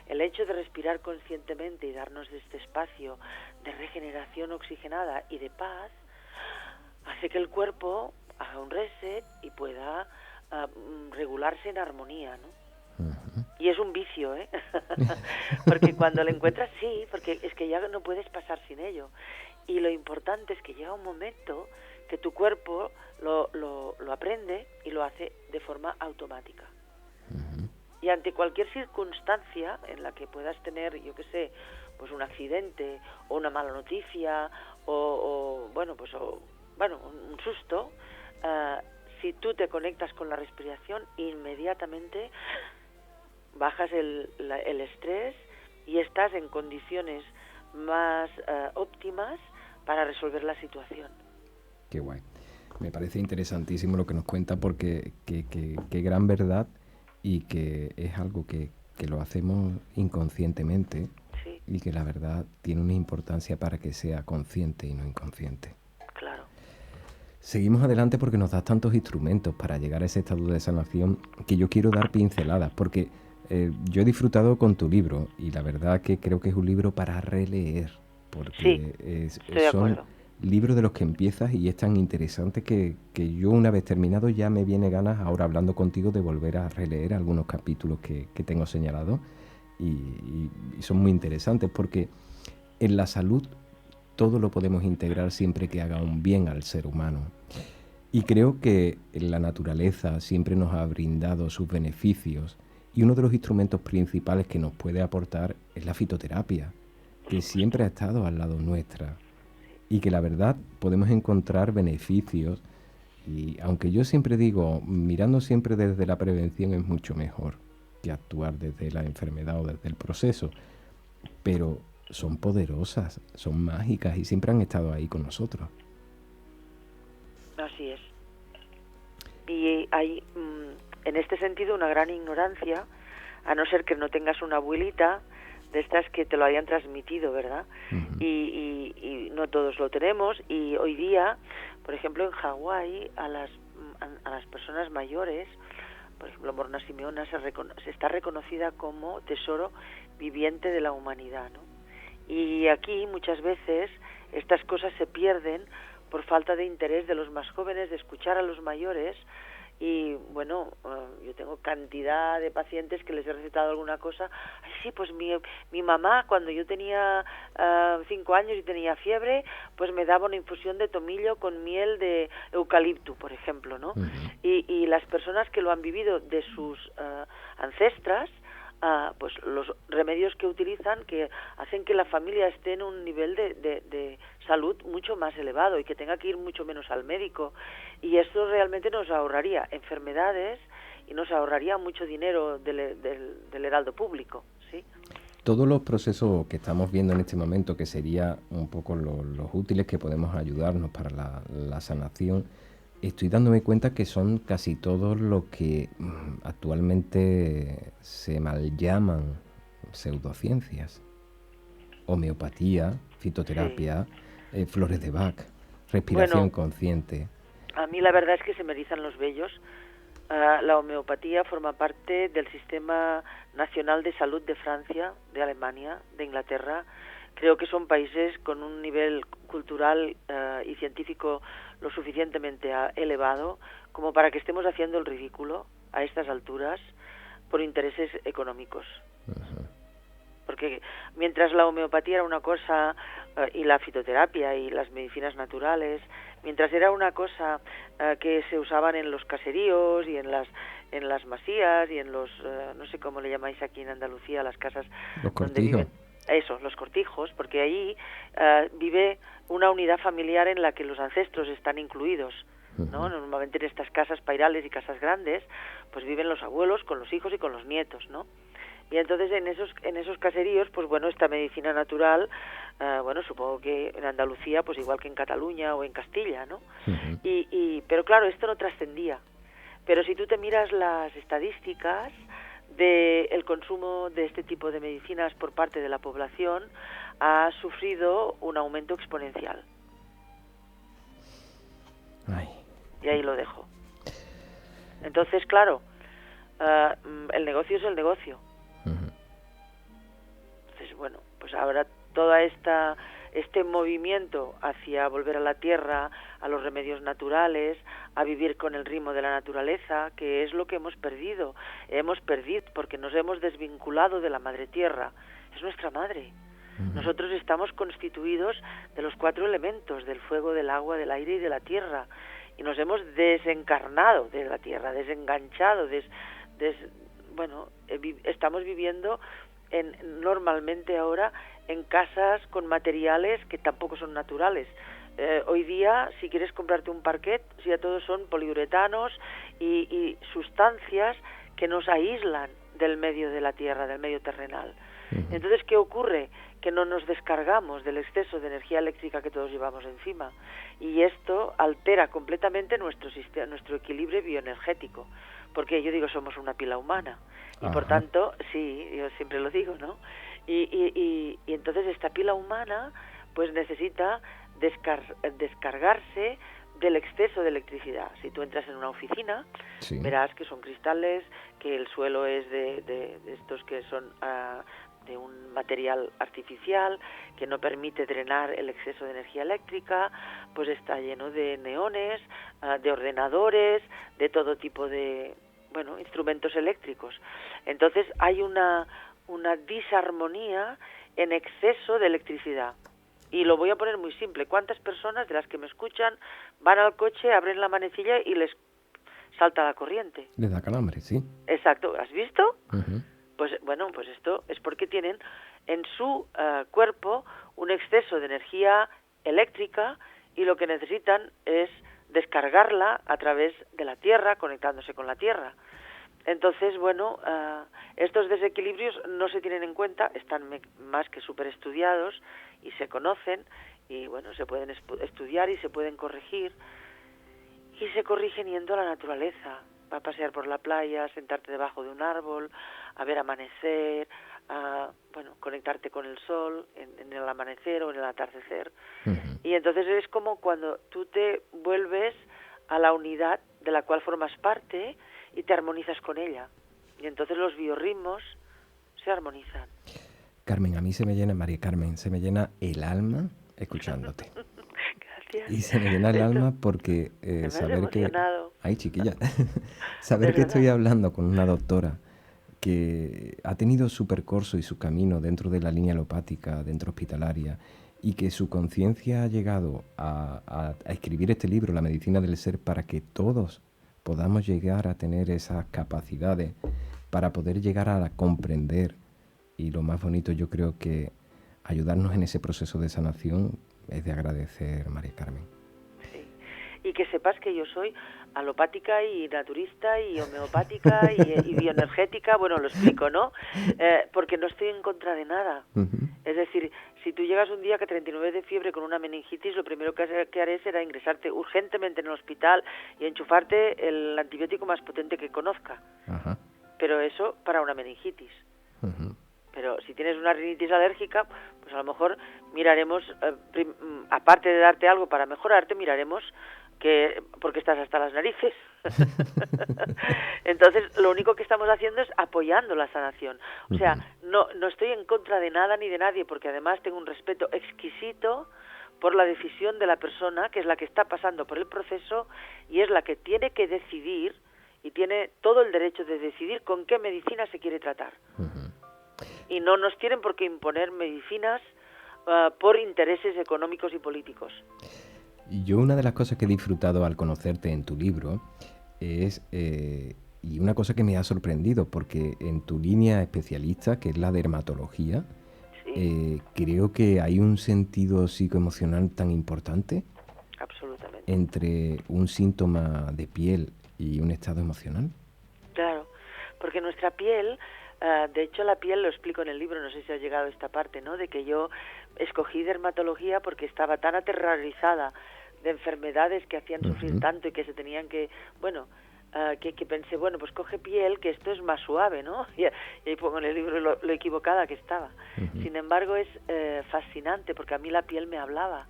El hecho de respirar conscientemente y darnos este espacio de regeneración oxigenada y de paz hace que el cuerpo haga un reset y pueda regularse en armonía, ¿no? Ujú. Y es un vicio, ¿eh? Porque cuando lo encuentras, sí, porque es que ya no puedes pasar sin ello. Y lo importante es que llega un momento que tu cuerpo lo aprende y lo hace de forma automática. Ujú. Y ante cualquier circunstancia en la que puedas tener, yo qué sé, pues un accidente o una mala noticia o un susto, si tú te conectas con la respiración, inmediatamente bajas el estrés y estás en condiciones más óptimas para resolver la situación. Qué guay. Me parece interesantísimo lo que nos cuenta porque qué gran verdad y que es algo que lo hacemos inconscientemente Sí, y que la verdad tiene una importancia para que sea consciente y no inconsciente. claro. Seguimos adelante porque nos das tantos instrumentos para llegar a ese estado de sanación que yo quiero dar pinceladas porque yo he disfrutado con tu libro y la verdad que creo que es un libro para releer porque Sí, estoy de son acuerdo. libros de los que empiezas y es tan interesante que yo una vez terminado ya me viene ganas ahora hablando contigo de volver a releer algunos capítulos que tengo señalados y son muy interesantes porque en la salud todo lo podemos integrar siempre que haga un bien al ser humano. Y creo que la naturaleza siempre nos ha brindado sus beneficios y uno de los instrumentos principales que nos puede aportar es la fitoterapia, que siempre ha estado al lado nuestra y que la verdad podemos encontrar beneficios y aunque yo siempre digo, mirando siempre desde la prevención es mucho mejor que actuar desde la enfermedad o desde el proceso, pero son poderosas, son mágicas y siempre han estado ahí con nosotros. Así es. Y hay, en este sentido, una gran ignorancia, a no ser que no tengas una abuelita de estas que te lo hayan transmitido, ¿verdad? Ujú. Y no todos lo tenemos. Y hoy día, por ejemplo, en Hawái, a las personas mayores, por ejemplo, Morna Simeona se está reconocida como tesoro viviente de la humanidad, ¿no? Y aquí muchas veces estas cosas se pierden por falta de interés de los más jóvenes de escuchar a los mayores. Y bueno, yo tengo cantidad de pacientes que les he recetado alguna cosa. Ay, sí, pues mi mamá cuando yo tenía 5 años y tenía fiebre, pues me daba una infusión de tomillo con miel de eucalipto, por ejemplo, ¿no? Ujú. Y las personas que lo han vivido de sus ancestras, pues los remedios que utilizan que hacen que la familia esté en un nivel de salud mucho más elevado y que tenga que ir mucho menos al médico, y esto realmente nos ahorraría enfermedades y nos ahorraría mucho dinero del heraldo público, ¿sí? Todos los procesos que estamos viendo en este momento, que sería un poco los útiles que podemos ayudarnos para la sanación, estoy dándome cuenta que son casi todos lo que actualmente se mal llaman pseudociencias. Homeopatía, fitoterapia, flores de Bach, respiración Bueno, consciente. a mí la verdad es que se me erizan los vellos. La homeopatía forma parte del Sistema Nacional de Salud de Francia, de Alemania, de Inglaterra. Creo que son países con un nivel cultural y científico lo suficientemente elevado como para que estemos haciendo el ridículo a estas alturas por intereses económicos. Ajá. Porque mientras la homeopatía era una cosa, y la fitoterapia y las medicinas naturales, mientras era una cosa que se usaban en los caseríos y en las masías y en los, no sé cómo le llamáis aquí en Andalucía, las casas Los donde cortijos. viven, eso, los cortijos, porque ahí vive una unidad familiar en la que los ancestros están incluidos, ¿no? Normalmente en estas casas pairales y casas grandes, pues viven los abuelos con los hijos y con los nietos, ¿no? Y entonces en esos caseríos, pues bueno, esta medicina natural, bueno, supongo que en Andalucía, pues igual que en Cataluña o en Castilla, ¿no? Pero claro, esto no trascendía. Pero si tú te miras las estadísticas del consumo de este tipo de medicinas por parte de la población, ha sufrido un aumento exponencial. Ay. Y ahí lo dejo. Entonces, claro, el negocio es el negocio. Entonces, bueno, pues ahora toda este movimiento hacia volver a la tierra, a los remedios naturales, a vivir con el ritmo de la naturaleza, que es lo que hemos perdido. Hemos perdido porque nos hemos desvinculado de la madre tierra. Es nuestra madre. Nosotros estamos constituidos de los 4 elementos, del fuego, del agua, del aire y de la tierra. Y nos hemos desencarnado de la tierra, desenganchado, bueno, estamos viviendo normalmente ahora en casas con materiales que tampoco son naturales. Hoy día, si quieres comprarte un parquet, ya todos son poliuretanos y sustancias que nos aíslan del medio de la tierra, del medio terrenal. Entonces, ¿qué ocurre? Que no nos descargamos del exceso de energía eléctrica que todos llevamos encima. Y esto altera completamente nuestro equilibrio bioenergético. Porque yo digo, somos una pila humana. Y por tanto, sí, yo siempre lo digo, ¿no? Y entonces esta pila humana pues necesita descargarse del exceso de electricidad. Si tú entras en una oficina, verás que son cristales, que el suelo es de estos que son de un material artificial, que no permite drenar el exceso de energía eléctrica, pues está lleno de neones, de ordenadores, de todo tipo de, bueno, instrumentos eléctricos. Entonces hay una disarmonía en exceso de electricidad. Y lo voy a poner muy simple. ¿Cuántas personas de las que me escuchan van al coche, abren la manecilla y les salta la corriente? Les da calambre, sí. Exacto. ¿Has visto? Pues bueno, pues esto es porque tienen en su cuerpo un exceso de energía eléctrica y lo que necesitan es descargarla a través de la tierra, conectándose con la tierra. Entonces, bueno, estos desequilibrios no se tienen en cuenta, están más que súper estudiados y se conocen y, bueno, se pueden estudiar y se pueden corregir y se corrigen yendo a la naturaleza. Va a pasear por la playa, sentarte debajo de un árbol, a ver amanecer, bueno, conectarte con el sol en el amanecer o en el atardecer. Y entonces es como cuando tú te vuelves a la unidad de la cual formas parte y te armonizas con ella. Y entonces los biorritmos se armonizan. Carmen, a mí se me llena, María Carmen, se me llena el alma escuchándote. Gracias. Y se me llena el alma porque saber que... Ay, chiquilla. Saber que estoy hablando con una doctora que ha tenido su percurso y su camino dentro de la línea alopática, dentro hospitalaria, y que su conciencia ha llegado a escribir este libro, La medicina del ser, para que todos podamos llegar a tener esas capacidades para poder llegar a comprender. Y lo más bonito, yo creo que ayudarnos en ese proceso de sanación es de agradecer, María Carmen. Sí. Y que sepas que yo soy alopática y naturista y homeopática y bioenergética, bueno, lo explico, ¿no? Porque no estoy en contra de nada. Es decir, si tú llegas un día que 39 de fiebre con una meningitis, lo primero que haré será ingresarte urgentemente en el hospital y enchufarte el antibiótico más potente que conozca. Pero eso para una meningitis. Pero si tienes una rinitis alérgica, pues a lo mejor miraremos, aparte de darte algo para mejorarte, miraremos porque estás hasta las narices. Entonces, lo único que estamos haciendo es apoyando la sanación. O sea, no estoy en contra de nada ni de nadie, porque además tengo un respeto exquisito por la decisión de la persona, que es la que está pasando por el proceso y es la que tiene que decidir y tiene todo el derecho de decidir con qué medicina se quiere tratar. Y no nos tienen por qué imponer medicinas por intereses económicos y políticos. Yo una de las cosas que he disfrutado al conocerte en tu libro es, y una cosa que me ha sorprendido, porque en tu línea especialista, que es la dermatología, creo que hay un sentido psicoemocional tan importante. Absolutamente. entre un síntoma de piel y un estado emocional? Claro, porque nuestra piel, de hecho la piel, lo explico en el libro, no sé si ha llegado a esta parte, ¿no? De que yo escogí dermatología porque estaba tan aterrorizada de enfermedades que hacían sufrir tanto y que se tenían que, que pensé, pues coge piel, que esto es más suave, ¿no? Y ahí pongo en el libro lo equivocada que estaba. Sin embargo, es fascinante porque a mí la piel me hablaba.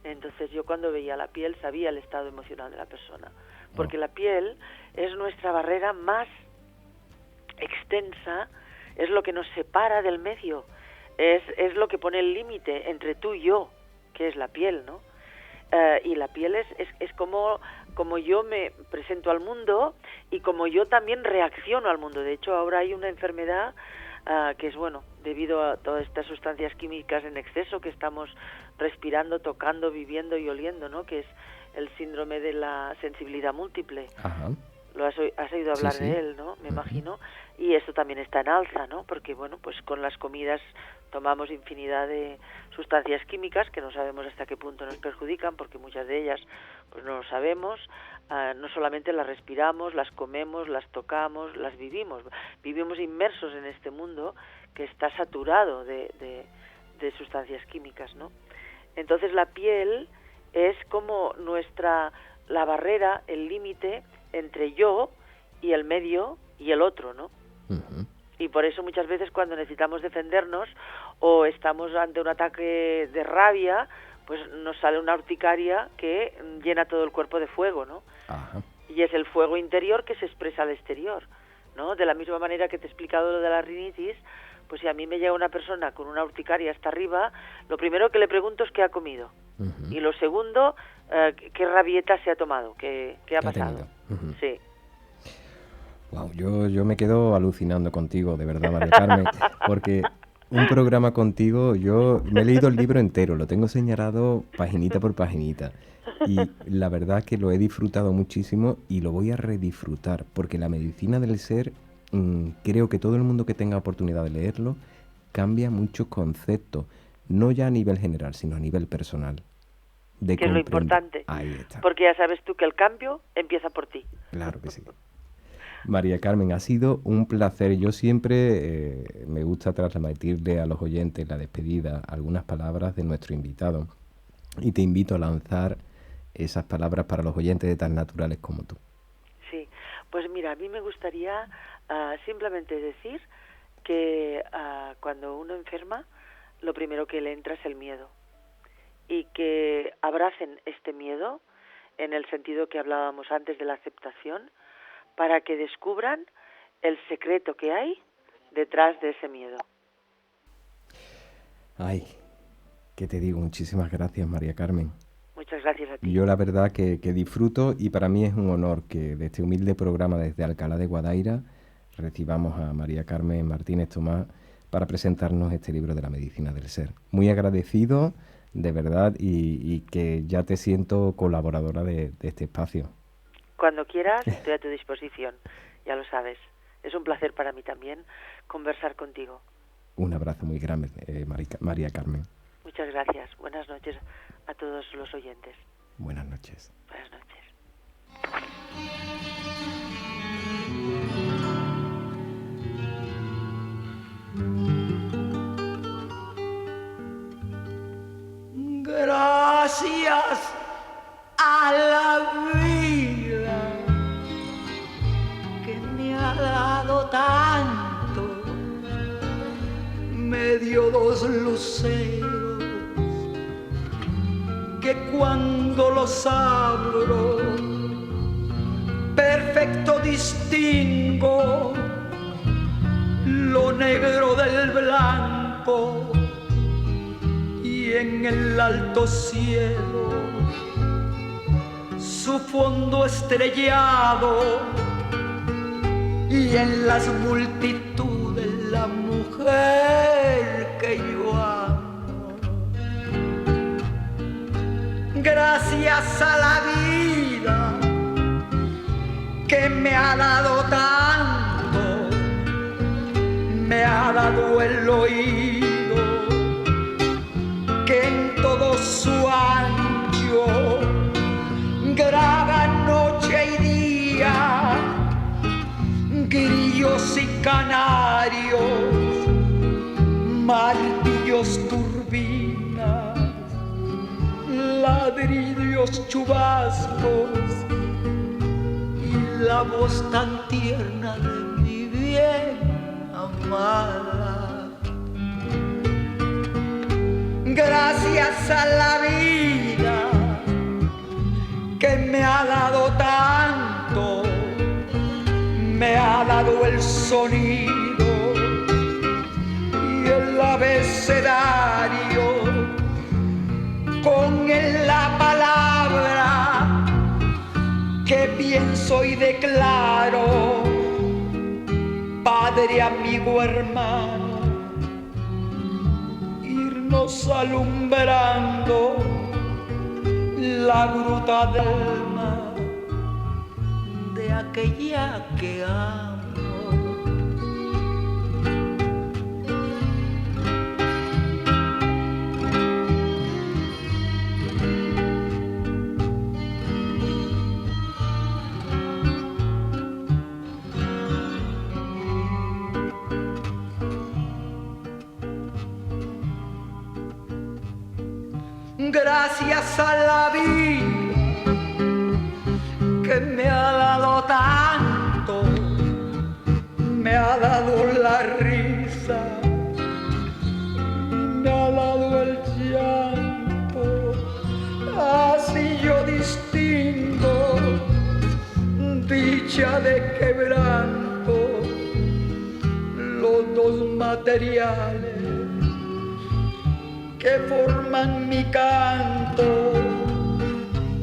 Entonces yo cuando veía la piel sabía el estado emocional de la persona. Porque la piel es nuestra barrera más extensa, es lo que nos separa del medio, es lo que pone el límite entre tú y yo, que es la piel, ¿no? Y la piel es como yo me presento al mundo y como yo también reacciono al mundo. De hecho, ahora hay una enfermedad que es, debido a todas estas sustancias químicas en exceso que estamos respirando, tocando, viviendo y oliendo, ¿no? Que es el síndrome de la sensibilidad múltiple. Ajá. Has oído hablar de él, ¿no? Me imagino. Y esto también está en alza, ¿no? Porque, pues con las comidas tomamos infinidad de sustancias químicas que no sabemos hasta qué punto nos perjudican, porque muchas de ellas pues no lo sabemos. No solamente las respiramos, las comemos, las tocamos, las vivimos. Vivimos inmersos en este mundo que está saturado de sustancias químicas, ¿no? Entonces la piel es como la barrera, el límite entre yo y el medio y el otro, ¿no? Y por eso muchas veces cuando necesitamos defendernos o estamos ante un ataque de rabia, pues nos sale una urticaria que llena todo el cuerpo de fuego, ¿no? Ajá. Y es el fuego interior que se expresa al exterior, ¿no? De la misma manera que te he explicado lo de la rinitis, pues si a mí me llega una persona con una urticaria hasta arriba, lo primero que le pregunto es qué ha comido. Y lo segundo, qué rabieta se ha tomado, qué ha pasado. Sí. Wow, yo me quedo alucinando contigo, de verdad, María Carmen, porque un programa contigo, yo me he leído el libro entero, lo tengo señalado paginita por paginita, y la verdad que lo he disfrutado muchísimo y lo voy a redisfrutar, porque la medicina del ser, creo que todo el mundo que tenga oportunidad de leerlo, cambia muchos conceptos, no ya a nivel general, sino a nivel personal. Que es lo importante, ahí está. Porque ya sabes tú que el cambio empieza por ti. Claro que sí. María Carmen, ha sido un placer. Yo siempre me gusta transmitirle a los oyentes la despedida, algunas palabras de nuestro invitado. Y te invito a lanzar esas palabras para los oyentes de tan naturales como tú. Sí, pues mira, a mí me gustaría simplemente decir que cuando uno enferma, lo primero que le entra es el miedo. Y que abracen este miedo, en el sentido que hablábamos antes de la aceptación, para que descubran el secreto que hay detrás de ese miedo. Ay, ¿qué te digo? Muchísimas gracias, María Carmen. Muchas gracias a ti. Yo la verdad que disfruto y para mí es un honor que de este humilde programa desde Alcalá de Guadaira recibamos a María Carmen Martínez Tomás para presentarnos este libro de la medicina del ser. Muy agradecido, de verdad, y que ya te siento colaboradora de este espacio. Cuando quieras, estoy a tu disposición, ya lo sabes. Es un placer para mí también conversar contigo. Un abrazo muy grande, María Carmen. Muchas gracias. Buenas noches a todos los oyentes. Buenas noches. Buenas noches. Gracias a la vida que me ha dado tanto, me dio dos luceros que cuando los abro perfecto distingo lo negro del blanco. Y en el alto cielo, su fondo estrellado, y en las multitudes la mujer que yo amo. Gracias a la vida que me ha dado tanto, me ha dado el oído que en todo su ancho canarios, martillos, turbinas, ladrillos, chubascos y la voz tan tierna de mi bien amada. Gracias a la vida que me ha dado tanto, me ha dado el sonido y el abecedario, con él la palabra que pienso y declaro, padre, amigo, hermano, irnos alumbrando la gruta del mar de aquella que amo. Gracias a la vida que me ha dado tanto, me ha dado la risa, me ha dado el llanto. Así yo distingo dicha de quebranto, los dos materiales que forman mi canto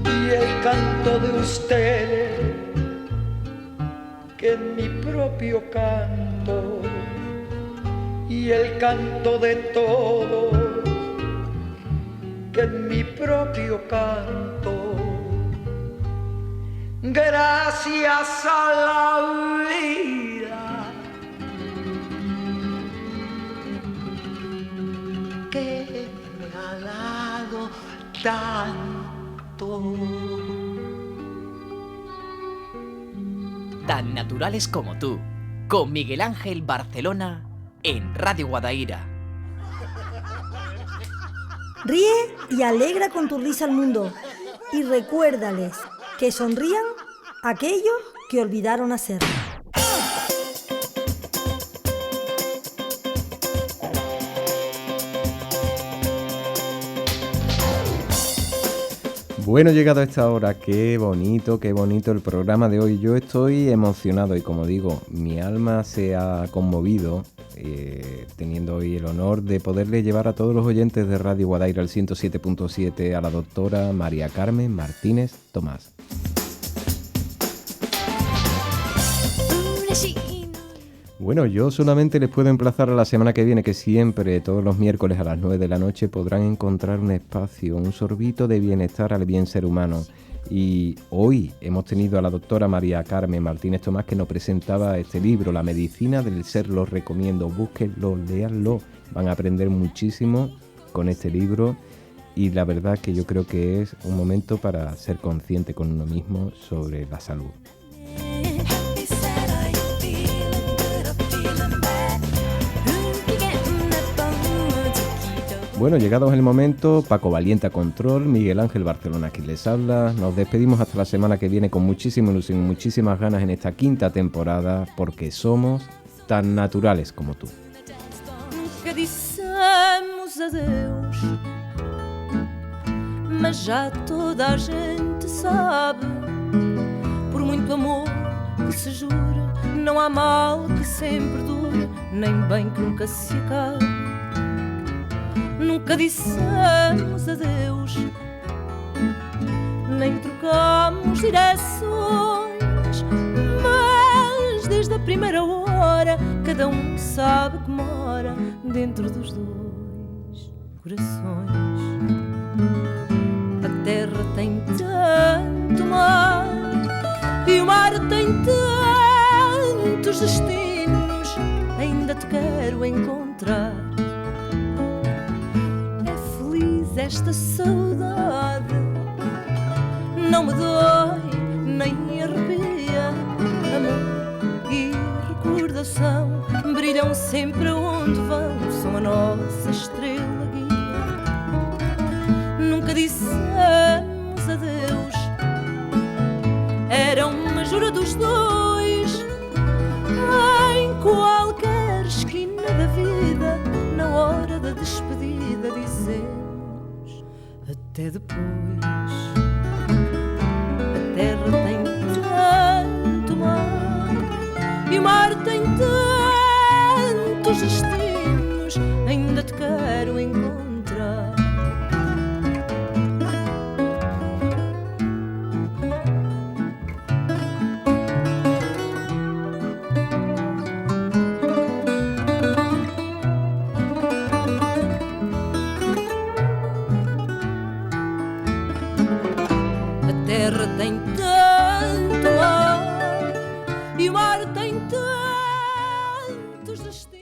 y el canto de ustedes, que es mi propio canto y el canto de todos, que es mi propio canto. Gracias a la vida que me ha dado tanto. Tan naturales como tú, con Miguel Ángel Barcelona en Radio Guadaira. Ríe y alegra con tu risa al mundo y recuérdales que sonrían aquellos que olvidaron hacerlo. Bueno, llegado a esta hora, qué bonito el programa de hoy. Yo estoy emocionado y, como digo, mi alma se ha conmovido teniendo hoy el honor de poderle llevar a todos los oyentes de Radio Guadaira al 107.7 a la doctora María Carmen Martínez Tomás. Bueno, yo solamente les puedo emplazar a la semana que viene, que siempre, todos los miércoles a las 9 de la noche, podrán encontrar un espacio, un sorbito de bienestar al bien ser humano. Y hoy hemos tenido a la doctora María Carmen Martínez Tomás, que nos presentaba este libro, La medicina del ser. Lo recomiendo, búsquenlo, léanlo, van a aprender muchísimo con este libro. Y la verdad que yo creo que es un momento para ser consciente con uno mismo sobre la salud. Bueno, llegados el momento, Paco Valiente a control, Miguel Ángel Barcelona aquí les habla. Nos despedimos hasta la semana que viene con muchísima ilusión y muchísimas ganas en esta quinta temporada, porque somos tan naturales como tú. Nunca dissemos adeus, mas já toda a gente sabe, por muito amor que se jure, não há mal que sempre dure, nem bem que nunca se acabe. Nunca dissemos adeus, nem trocamos direções, mas desde a primeira hora cada um sabe que mora dentro dos dois corações. A terra tem tanto mar e o mar tem tantos destinos, ainda te quero encontrar. Esta saudade não me dói nem me arrepia, amor e recordações ilusão, brilham sempre onde vão, são a nossa estrela guia. Nunca dissemos adeus, era uma jura dos dois. Em qualquer esquina da vida, na hora da despedida, dizemos até depois. A terra tem tanto mar e o mar tem tantos destinos, ainda te quero encontrar. A terra tem tanto ar e o mar tem tantos destinos.